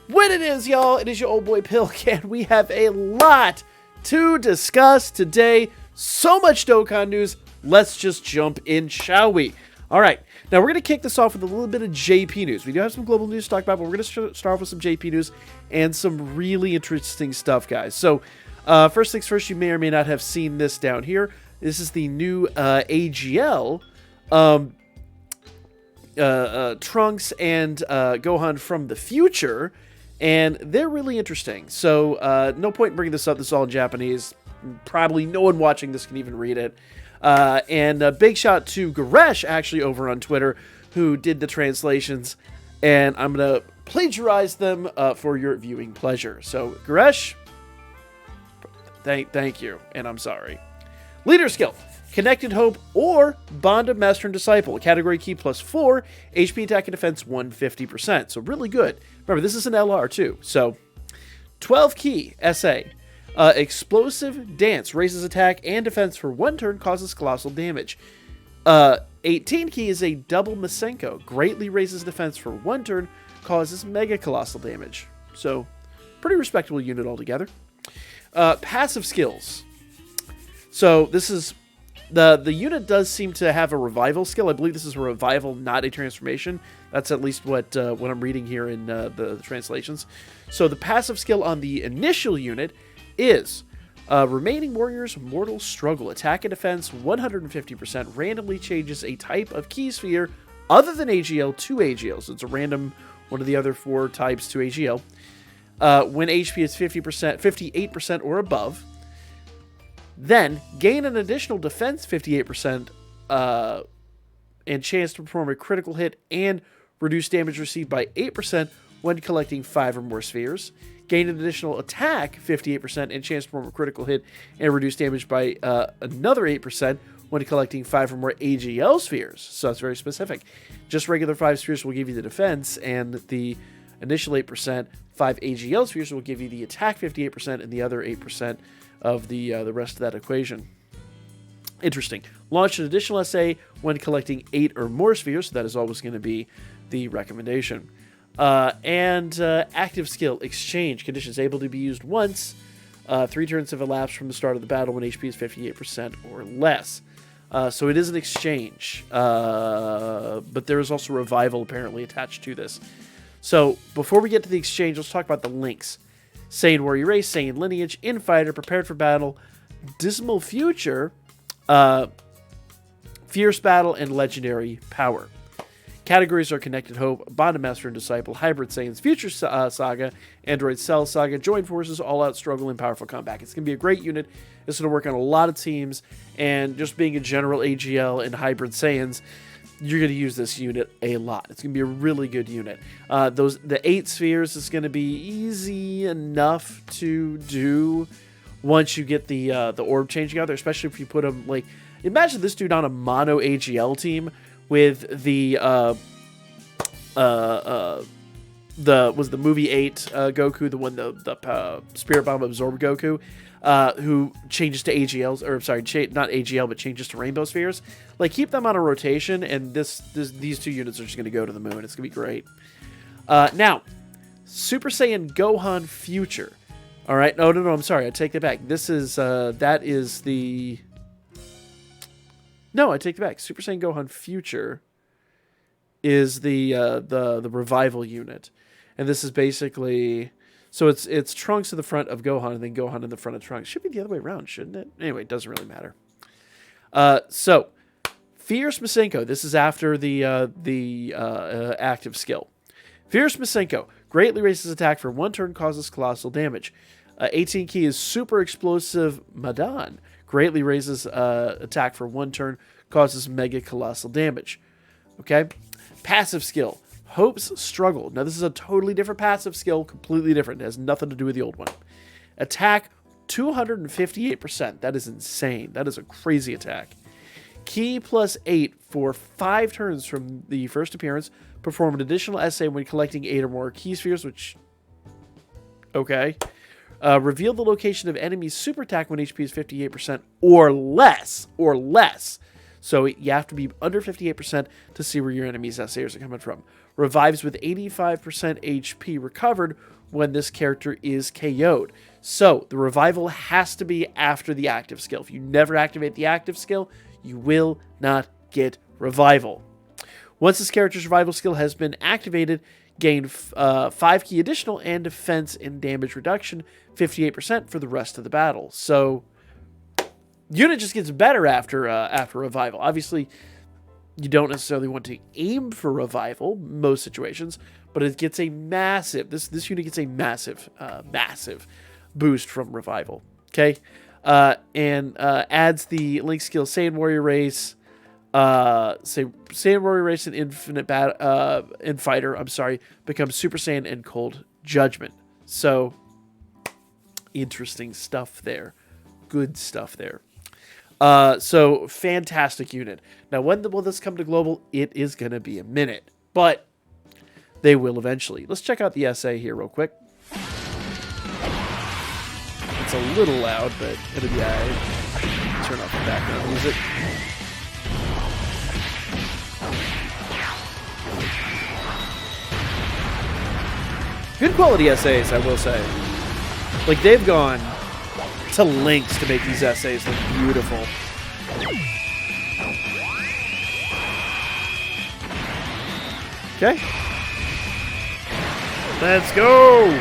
What it is, y'all, it is your old boy Pilk, and we have a lot to discuss today. So much Dokkan news. Let's just jump in, shall we? All right. Now, we're going to kick this off with a little bit of JP news. We do have some global news to talk about, but we're going to start off with some JP news and some really interesting stuff, guys. So, first things first, you may or may not have seen this down here. This is the new AGL Trunks and Gohan from the future, and they're really interesting. So, no point in bringing this up. This is all in Japanese. Probably no one watching this can even read it. And a big shout to Goresh, actually, over on Twitter, who did the translations, and I'm going to plagiarize them for your viewing pleasure. So, Goresh, thank you, and I'm sorry. Leader skill, Connected Hope or Bond of Master and Disciple. Category key +4, HP attack and defense 150%. So, really good. Remember, this is an LR, too. So, 12 key SA. Explosive Dance raises attack and defense for 1 turn, causes colossal damage. 18 key is a double Masenko. Greatly raises defense for 1 turn, causes mega colossal damage. So, pretty respectable unit altogether. Passive skills. So, this is... The unit does seem to have a revival skill. I believe this is a revival, not a transformation. That's at least what I'm reading here in the translations. So, the passive skill on the initial unit is remaining warriors mortal struggle, attack and defense 150%, randomly changes a type of key sphere other than AGL to AGL, so it's a random one of the other 4 types to AGL. When HP is 58% or above, then gain an additional defense 58% and chance to perform a critical hit and reduce damage received by 8% when collecting 5 or more spheres. Gain an additional attack 58% and chance to perform a critical hit and reduce damage by another 8% when collecting 5 or more AGL spheres. So that's very specific. Just regular 5 spheres will give you the defense, and the initial 8%, 5 AGL spheres will give you the attack 58% and the other 8% of the rest of that equation. Interesting. Launch an additional SA when collecting 8 or more spheres. So that is always going to be the recommendation. Active skill, Exchange. Conditions able to be used once. 3 turns have elapsed from the start of the battle when HP is 58% or less. So it is an exchange. But there is also revival apparently attached to this. So before we get to the exchange, let's talk about the links. Saiyan Warrior Race, Saiyan Lineage, Infighter, Prepared for Battle, Dismal Future, Fierce Battle, and Legendary Power. Categories are Connected Hope, Bond of Master and Disciple, Hybrid Saiyans, Future Saga, Android Cell Saga, Joint Forces, All Out Struggle, and Powerful Comeback. It's going to be a great unit. It's going to work on a lot of teams, and just being a general AGL and Hybrid Saiyans, you're going to use this unit a lot. It's going to be a really good unit. The 8 spheres is going to be easy enough to do once you get the orb changing out there, especially if you put them, like, imagine this dude on a mono AGL team with the movie 8 Goku, the one the Spirit Bomb absorbed Goku, who changes to AGLs, or sorry, not AGL, but changes to Rainbow Spheres. Like, keep them on a rotation, and these 2 units are just going to go to the moon. It's going to be great. Now, Super Saiyan Gohan Future. All right, no, I'm sorry, I take that back. This is that is the. No, I take it back. Super Saiyan Gohan Future is the revival unit, and this is basically, so it's Trunks in the front of Gohan and then Gohan in the front of Trunks. Should be the other way around, shouldn't it? Anyway, it doesn't really matter. So Fierce Masenko. This is after the active skill. Fierce Masenko greatly raises attack for 1 turn, causes colossal damage. 18 key is Super Explosive Madan. Greatly raises attack for 1 turn, causes mega colossal damage. Okay? Passive skill, Hope's Struggle. Now, this is a totally different passive skill, completely different. It has nothing to do with the old one. Attack 258%. That is insane. That is a crazy attack. Key +8 for 5 turns from the first appearance. Perform an additional SA when collecting 8 or more key spheres, which... Okay. Reveal the location of enemy's super attack when HP is 58% or less. So you have to be under 58% to see where your enemy's SAs are coming from. Revives with 85% HP recovered when this character is KO'd. So the revival has to be after the active skill. If you never activate the active skill, you will not get revival. Once this character's revival skill has been activated, gain 5 ki additional and defense and damage reduction, 58% for the rest of the battle. So unit just gets better after revival. Obviously, you don't necessarily want to aim for revival most situations, but it gets a massive. This unit gets a massive boost from revival. Okay, and adds the Link skill Saiyan Warrior Race. Saiyan Warrior Race and Infinite Fighter. I'm sorry, becomes Super Saiyan and Cold Judgment. So interesting stuff there. Good stuff there. So fantastic unit. Now, when will this come to global? It is going to be a minute, but they will eventually. Let's check out the SA here real quick. It's a little loud, but it'll be alright. Turn off the background music. Good quality SAs, I will say. Like, they've gone to lengths to make these SAs look beautiful. Okay. Let's go!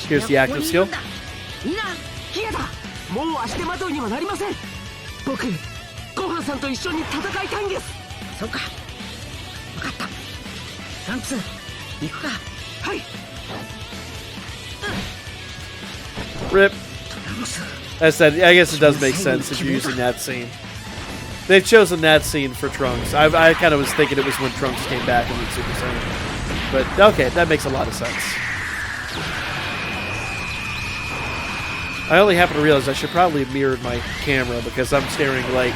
Here's the active skill. Rip. I said, I guess it does make sense if you're using that scene. They've chosen that scene for Trunks. I kind of was thinking it was when Trunks came back and went Super Saiyan. But, okay, that makes a lot of sense. I only happen to realize I should probably have mirrored my camera because I'm staring, like,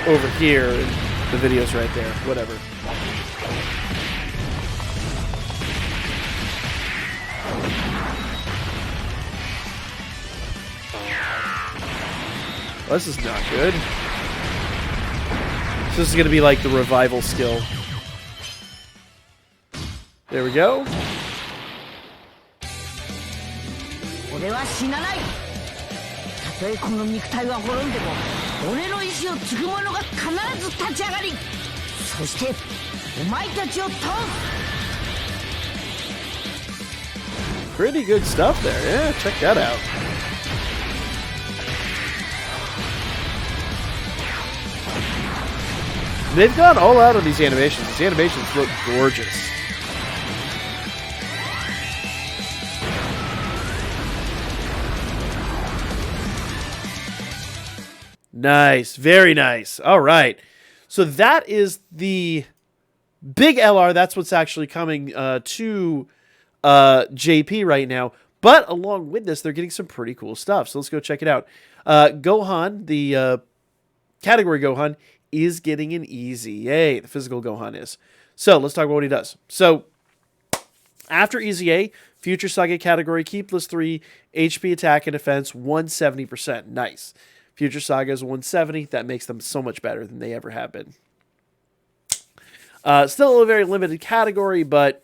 over here and the video's right there. Whatever. Well, this is not good. So this is going to be like the revival skill. There we go. Pretty good stuff there. Yeah, check that out. They've gone all out on these animations. These animations look gorgeous. Nice. Very nice. All right. So that is the big LR. That's what's actually coming to JP right now. But along with this, they're getting some pretty cool stuff. So let's go check it out. Gohan, the category Gohan, is getting an easy. Yay, the physical Gohan is. So let's talk about what he does. So after Easy A, Future Saga category, Ki plus 3, HP attack and defense, 170%. Nice. Future Saga is 170. That makes them so much better than they ever have been. Still a very limited category, but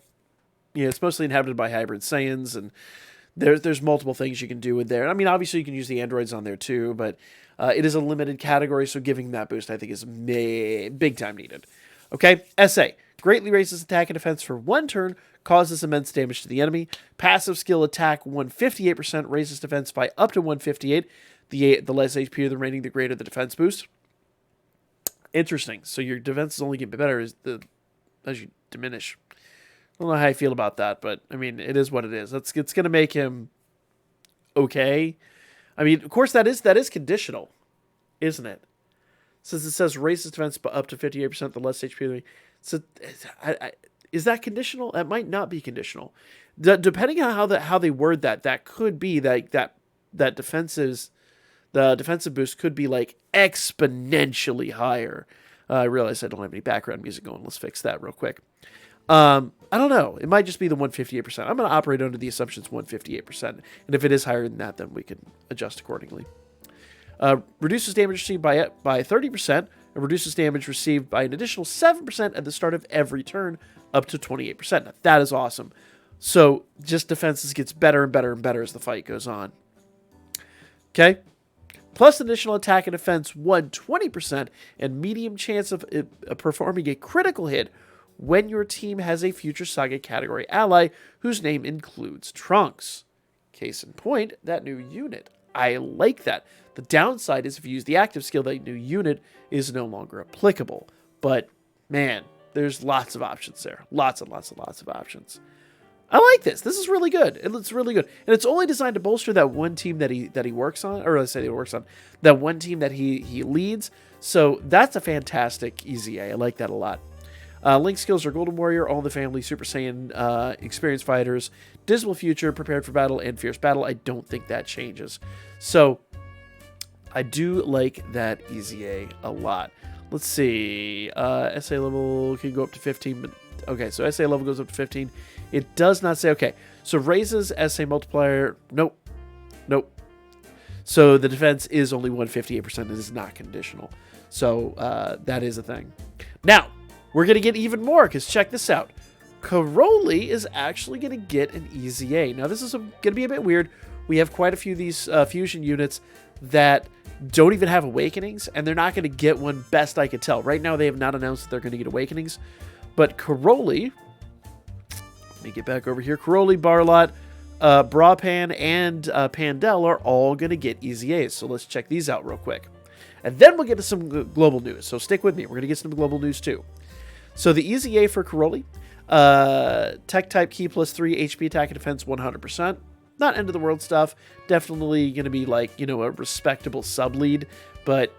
you know, it's mostly inhabited by hybrid Saiyans, and there's multiple things you can do with there. I mean, obviously you can use the androids on there too, but it is a limited category, so giving that boost I think is big time needed. Okay, SA. Greatly raises attack and defense for 1 turn, causes immense damage to the enemy. Passive skill attack 158%, raises defense by up to 158. The less HP of the rating, the greater the defense boost. Interesting. So your defense is only getting better as you diminish. I don't know how I feel about that, but I mean, it is what it is. It's going to make him okay. I mean, of course, that is conditional, isn't it? Since it says raises defense by up to 58%, the less HP. So, is that conditional? That might not be conditional. Depending on how they word that, that could be that the defensive boost could be like exponentially higher. I realize I don't have any background music going. Let's fix that real quick. I don't know. It might just be the 158%. I'm going to operate under the assumption it's 158%. And if it is higher than that, then we can adjust accordingly. Reduces damage received by 30%, and and reduces damage received by an additional 7% at the start of every turn, up to 28%. Now, that is awesome. So just defenses gets better and better and better as the fight goes on. Okay. Plus additional attack and defense 120% and medium chance of performing a critical hit when your team has a Future Saga category ally whose name includes Trunks. Case in point, that new unit. I like that. The downside is if you use the active skill, that new unit is no longer applicable. But, man, there's lots of options there. Lots and lots and lots of options. I like this. This is really good. It's really good. And it's only designed to bolster that one team that he works on, or let's say he works on, that one team that he leads. So that's a fantastic EZA. I like that a lot. Link skills are Golden Warrior, All in the Family, Super Saiyan, Experienced Fighters, Dismal Future, Prepared for Battle, and Fierce Battle. I don't think that changes. So I do like that EZA a lot. Let's see. SA level can go up to 15. Okay, so SA level goes up to 15. It does not say, okay, so raises SA multiplier. Nope. Nope. So the defense is only 158%. It is not conditional. So that is a thing. Now, we're going to get even more, because check this out. Karoli is actually going to get an EZA. Now, this is going to be a bit weird. We have quite a few of these fusion units that don't even have awakenings, and they're not going to get one, best I could tell. Right now, they have not announced that they're going to get awakenings. But Karoli, let me get back over here. Karoli, Barlot, Brapan, and Pandel are all going to get EZAs. So let's check these out real quick. And then we'll get to some global news. So stick with me. We're going to get some global news too. So the EZA for Karoli, Tech Type Key plus 3, HP Attack and Defense 100%. Not end of the world stuff. Definitely going to be like, you know, a respectable sub-lead. But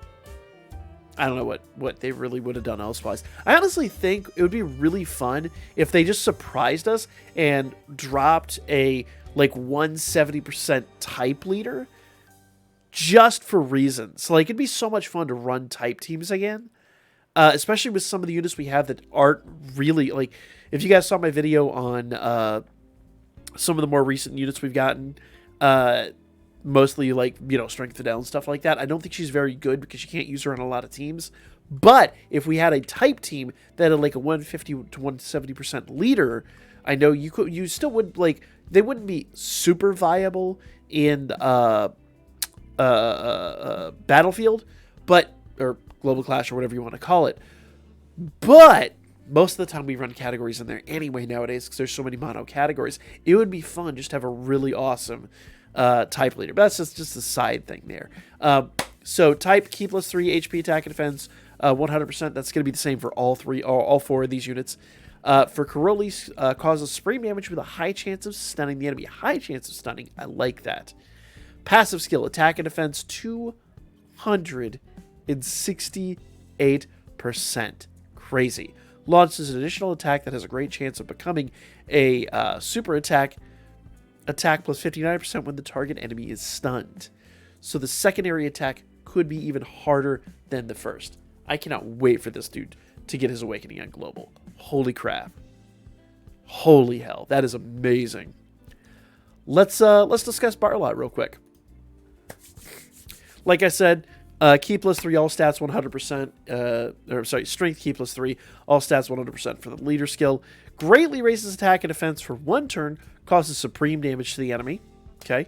I don't know what they really would have done elsewise. I honestly think it would be really fun if they just surprised us and dropped a like 170% type leader just for reasons. Like, it'd be so much fun to run type teams again. Especially with some of the units we have that aren't really, like, if you guys saw my video on some of the more recent units we've gotten, mostly like, you know, Strength Fidel and stuff like that, I don't think she's very good because you can't use her on a lot of teams. But if we had a type team that had like a 150 to 170% leader, I know you still would, like, they wouldn't be super viable in Battlefield, but, or Global Clash or whatever you want to call it. But most of the time we run categories in there anyway nowadays because there's so many mono categories. It would be fun just to have a really awesome type leader. But that's just a side thing there. So type Key plus 3, HP Attack and Defense 100%. That's going to be the same for all four of these units. For Karoli, causes supreme damage with a high chance of stunning the enemy. High chance of stunning. I like that. Passive skill, Attack and Defense 268%. Crazy. Launches an additional attack that has a great chance of becoming a super attack. Attack plus 59% when the target enemy is stunned. So the secondary attack could be even harder than the first. I cannot wait for this dude to get his awakening on global. Holy crap. Holy hell. That is amazing. Let's discuss Barlot real quick. Like I said, Key plus 3, all stats 100%. Strength Key plus 3, all stats 100% for the leader skill. Greatly raises attack and defense for one turn, causes supreme damage to the enemy. Okay.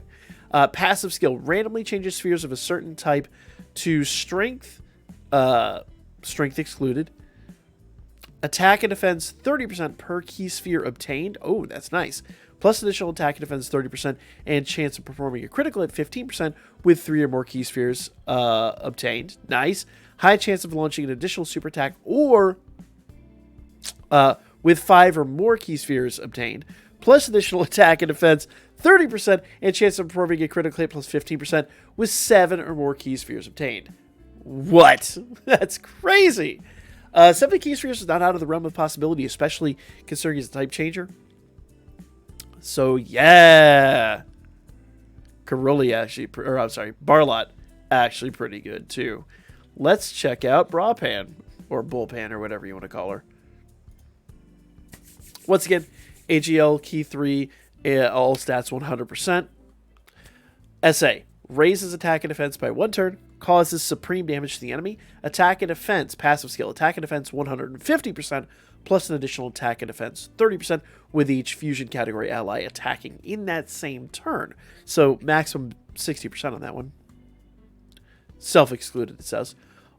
Passive skill, randomly changes spheres of a certain type to strength, strength excluded. Attack and defense 30% per key sphere obtained. Oh, that's nice. Plus additional attack and defense 30% and chance of performing a critical hit 15% with 3 or more key spheres obtained. Nice. High chance of launching an additional super attack or with 5 or more key spheres obtained. Plus additional attack and defense 30% and chance of performing a critical hit plus 15% with 7 or more key spheres obtained. What? That's crazy. 70 key spheres is not out of the realm of possibility, especially considering he's a type changer. So, yeah. Karoli actually, Barlot actually pretty good, too. Let's check out Brapan, or Bullpan, or whatever you want to call her. Once again, AGL, Key 3, all stats 100%. SA, raises attack and defense by one turn, causes supreme damage to the enemy. Attack and defense, passive skill. Attack and defense 150%, plus an additional attack and defense 30% with each fusion category ally attacking in that same turn. So maximum 60% on that one. Self-excluded, it says.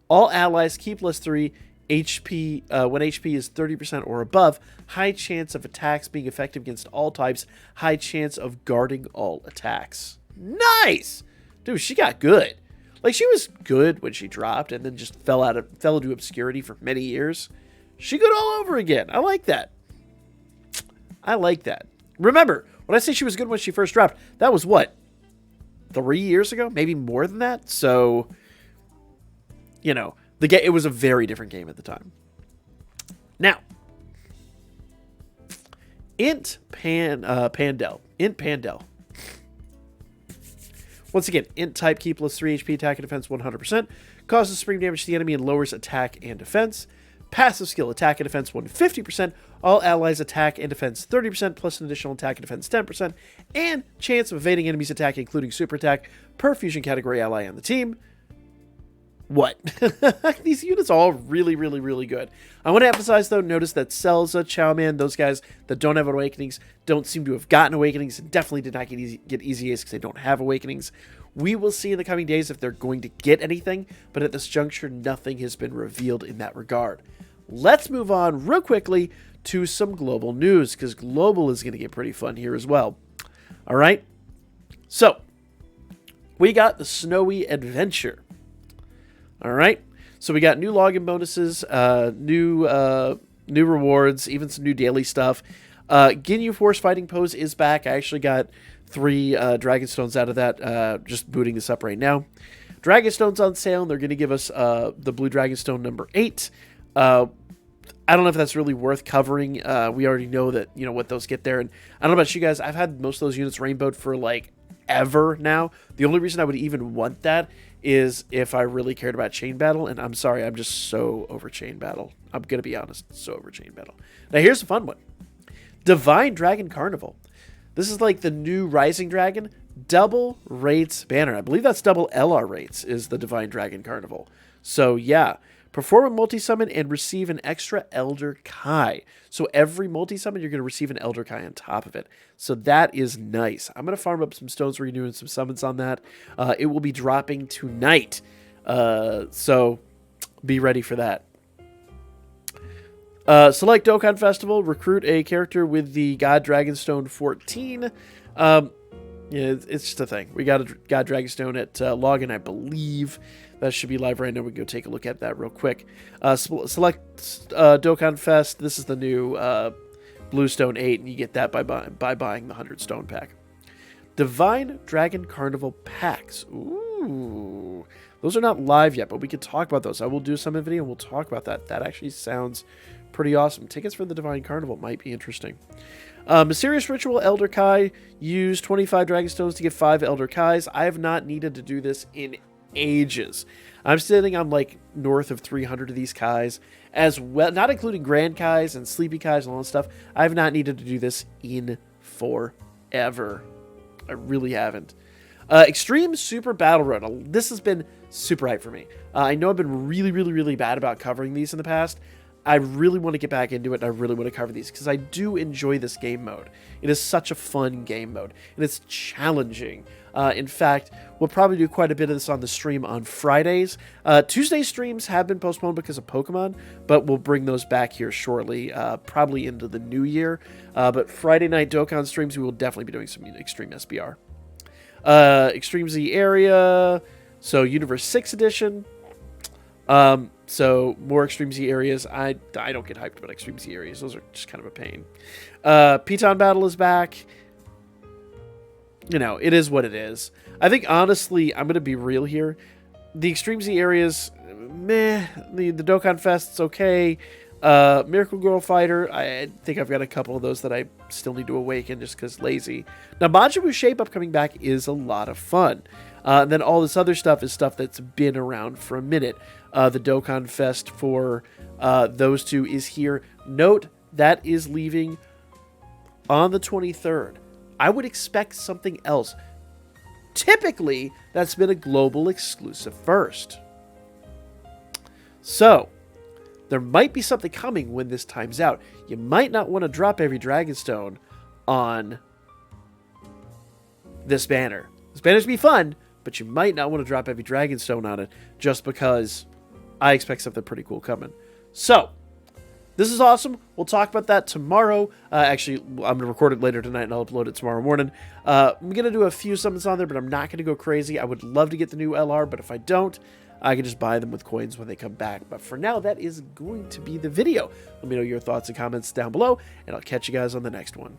All allies keep +3 HP when HP is 30% or above. High chance of attacks being effective against all types. High chance of guarding all attacks. Nice! Dude, she got good. Like, she was good when she dropped and then just fell into obscurity for many years. She good all over again. I like that. I like that. Remember, when I say she was good when she first dropped, that was what? 3 years ago? Maybe more than that? So, you know, it was a very different game at the time. Now, Int Pandel. Once again, Int type, keep +3 HP, attack and defense 100%. Causes supreme damage to the enemy and lowers attack and defense. Passive skill, attack and defense 150%. All allies attack and defense 30%, plus an additional attack and defense 10%. And chance of evading enemies' attack, including super attack, per fusion category ally on the team. What? These units are all really, really, really good. I want to emphasize, though, notice that Celza, Chowman, those guys that don't have awakenings don't seem to have gotten awakenings and definitely did not get easy A's because they don't have awakenings. We will see in the coming days if they're going to get anything, but at this juncture, nothing has been revealed in that regard. Let's move on real quickly to some global news, because global is going to get pretty fun here as well. All right? So, we got the Snowy Adventure. All right, so we got new login bonuses, new rewards, even some new daily stuff. Ginyu Force Fighting Pose is back. I actually got 3 Dragon Stones out of that, just booting this up right now. Dragon Stones on sale, and they're going to give us the Blue Dragon Stone number 8. I don't know if that's really worth covering. We already know that, you know, what those get there. And I don't know about you guys. I've had most of those units rainbowed for, like, ever now. The only reason I would even want that is if I really cared about Chain Battle, and I'm sorry, I'm just so over Chain Battle. I'm going to be honest, so over Chain Battle. Now, here's a fun one. Divine Dragon Carnival. This is like the new Rising Dragon, double rates banner. I believe that's double LR rates is the Divine Dragon Carnival. So, yeah. Perform a multi-summon and receive an extra Elder Kai. So every multi-summon, you're going to receive an Elder Kai on top of it. So that is nice. I'm going to farm up some stones, renewing some summons on that. It will be dropping tonight. So be ready for that. Select Dokkan Festival. Recruit a character with the God Dragonstone 14. Yeah, it's just a thing. We got a God Dragonstone at login, I believe. That should be live right now. We can go take a look at that real quick. Select Dokkan Fest. This is the new Bluestone 8, and you get that by buying the 100 Stone pack. Divine Dragon Carnival packs. Ooh. Those are not live yet, but we could talk about those. I will do some video, and we'll talk about that. That actually sounds pretty awesome. Tickets for the Divine Carnival might be interesting. Mysterious Ritual Elder Kai. Use 25 Dragonstones to get 5 Elder Kais. I have not needed to do this in ages. I'm sitting on like north of 300 of these Kais as well, not including Grand Kais and Sleepy Kais and all that stuff. I've not needed to do this in forever. I really haven't. Extreme Super Battle Run. This has been super hype for me. I know I've been really bad about covering these in the past. I really want to get back into it, and I really want to cover these because I do enjoy this game mode. It is such a fun game mode, and it's challenging. In fact, we'll probably do quite a bit of this on the stream on Fridays. Tuesday streams have been postponed because of Pokemon, but we'll bring those back here shortly, probably into the new year. But Friday night Dokkan streams, we will definitely be doing some Extreme SBR. Extreme Z Area, so Universe 6 Edition. So more Extreme Z areas. I don't get hyped about Extreme Z areas. Those are just kind of a pain. Piton Battle is back. You know, it is what it is. I think, honestly, I'm going to be real here. The Extreme Z areas, meh. The Dokkan Fest's okay. Miracle Girl Fighter, I think I've got a couple of those that I still need to awaken just because lazy. Now, Majin Buu Shape Up coming back is a lot of fun. And then all this other stuff is stuff that's been around for a minute. The Dokkan Fest for those two is here. Note, that is leaving on the 23rd. I would expect something else Typically, that's been a global exclusive first. So, there might be something coming when this time's out. You might not want to drop every Dragonstone on this banner. This banner's be fun, but you might not want to drop every Dragonstone on it just because I expect something pretty cool coming. So, this is awesome. We'll talk about that tomorrow. Actually, I'm going to record it later tonight and I'll upload it tomorrow morning. I'm going to do a few summons on there, but I'm not going to go crazy. I would love to get the new LR, but if I don't, I can just buy them with coins when they come back. But for now, that is going to be the video. Let me know your thoughts and comments down below, and I'll catch you guys on the next one.